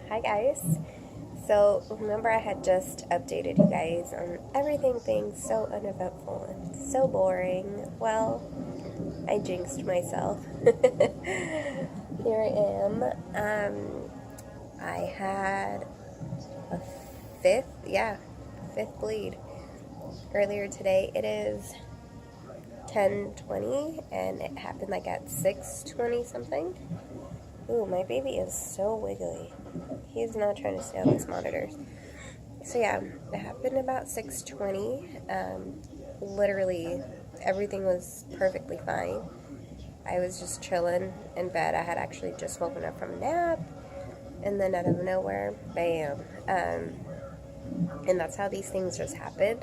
Hi guys. So remember I had just updated you guys on everything being so uneventful and so boring. Well, I jinxed myself. Here I am. I had a fifth bleed earlier today. It is 10:20 and it happened like at 6:20 something. Ooh, my baby is so wiggly. He's not trying to stay on these monitors. So yeah, it happened about 6:20. Literally, everything was perfectly fine. I was just chilling in bed. I had actually just woken up from a nap, and then out of nowhere, bam. And that's how these things just happen.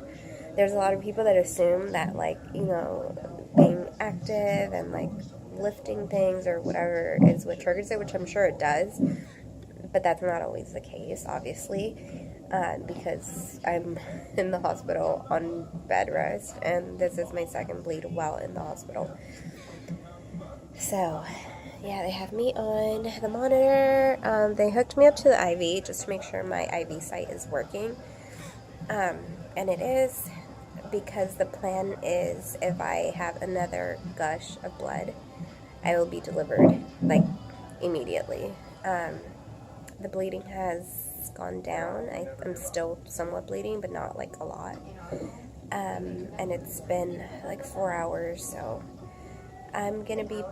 There's a lot of people that assume that, like, being active and, like, lifting things or whatever is what triggers it, which I'm sure it does. But that's not always the case, obviously, because I'm in the hospital on bed rest, and this is my second bleed while in the hospital. So, yeah, they have me on the monitor. They hooked me up to the IV just to make sure my IV site is working. And it is, because the plan is if I have another gush of blood, I will be delivered, like, immediately. The bleeding has gone down. I'm still somewhat bleeding, but not like a lot. And it's been like 4 hours, so I'm gonna be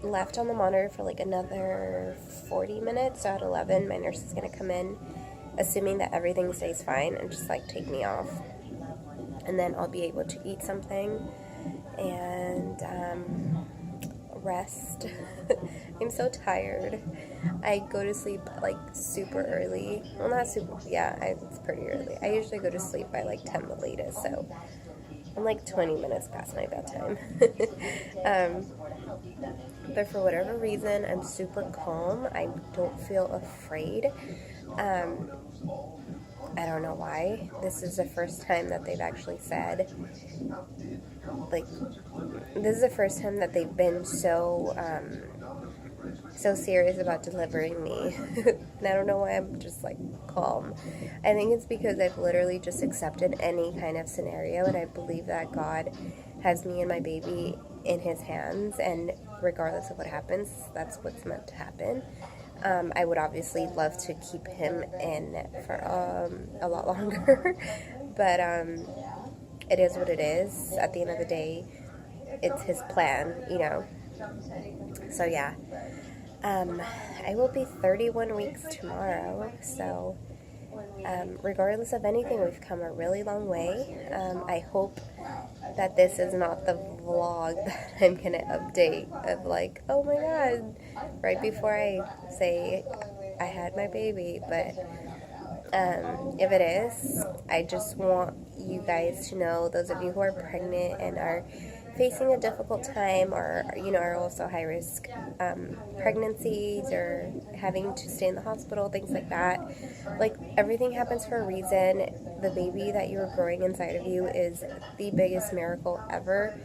left on the monitor for like another 40 minutes. So at 11, my nurse is gonna come in, assuming that everything stays fine, and just like take me off. And then I'll be able to eat something and rest. I'm so tired. I go to sleep like super early. Well, not super, yeah, it's pretty early. I usually go to sleep by like 10 the latest, so I'm like 20 minutes past my bedtime. um, but for whatever reason, I'm super calm. I don't feel afraid. Um, I don't know why. This is the first time that they've actually said, like, this is the first time that they've been so serious about delivering me. And I don't know why I'm just like calm. I think it's because I've literally just accepted any kind of scenario, and I believe that God has me and my baby in his hands, and regardless of what happens, that's what's meant to happen. I would obviously love to keep him in for a lot longer, but it is what it is. At the end of the day, it's his plan. So yeah, I will be 31 weeks tomorrow, so regardless of anything, we've come a really long way. I hope that this is not the vlog that I'm going to update of like, oh my god, right before I say I had my baby, but if it is, I just want you guys to know, those of you who are pregnant and are facing a difficult time, or are also high risk pregnancies, or having to stay in the hospital, things like that. Like, everything happens for a reason. The baby that you're growing inside of you is the biggest miracle ever,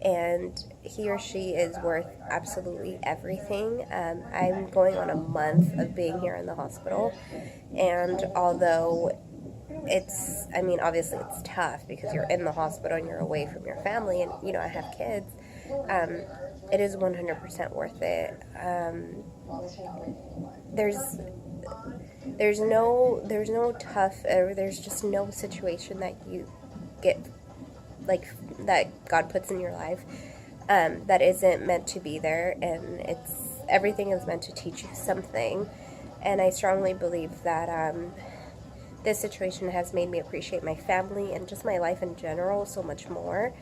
and he or she is worth absolutely everything. I'm going on a month of being here in the hospital, and although obviously it's tough because you're in the hospital and you're away from your family, and I have kids. It is 100% worth it. There's no tough, or there's just no situation that you get, like, that God puts in your life, that isn't meant to be there, and everything is meant to teach you something. And I strongly believe that this situation has made me appreciate my family and just my life in general so much more.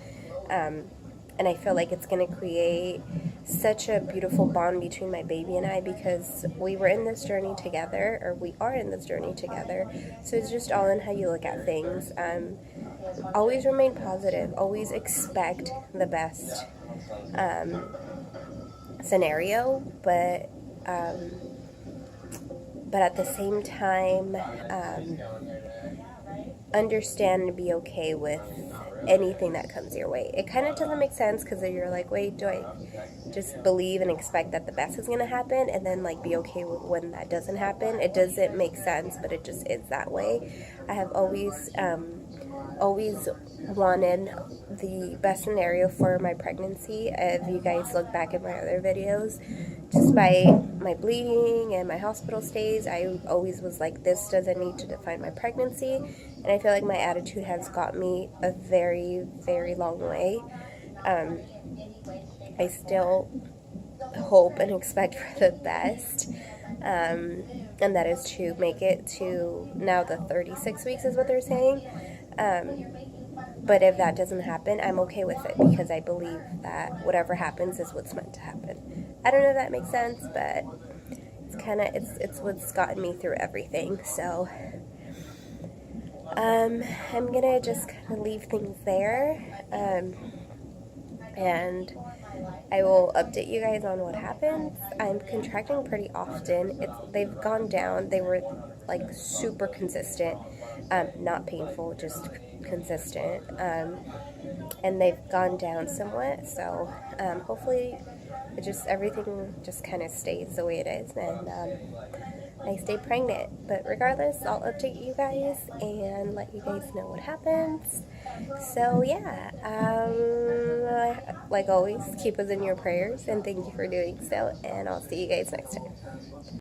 And I feel like it's going to create such a beautiful bond between my baby and I, because we were in this journey together, or we are in this journey together. So it's just all in how you look at things. Always remain positive. Always expect the best scenario, but at the same time, understand and be okay with anything that comes your way. It kind of doesn't make sense because you're like, wait, do I just believe and expect that the best is going to happen and then like be okay when that doesn't happen? It doesn't make sense, but it just is that way. I have always wanted the best scenario for my pregnancy. If you guys look back at my other videos, just by my bleeding and my hospital stays, I always was like, this doesn't need to define my pregnancy. And I feel like my attitude has got me a very, very long way. I still hope and expect for the best, and that is to make it to now the 36 weeks is what they're saying. But if that doesn't happen, I'm okay with it because I believe that whatever happens is what's meant to happen. I don't know if that makes sense, but it's what's gotten me through everything. So I'm gonna just kind of leave things there, and I will update you guys on what happens. I'm contracting pretty often. They've gone down. They were like super consistent, not painful, just consistent, and they've gone down somewhat. So hopefully, everything just kind of stays the way it is, and I stay pregnant. But regardless, I'll update you guys and let you guys know what happens. So yeah, like always, keep us in your prayers, and thank you for doing so, and I'll see you guys next time.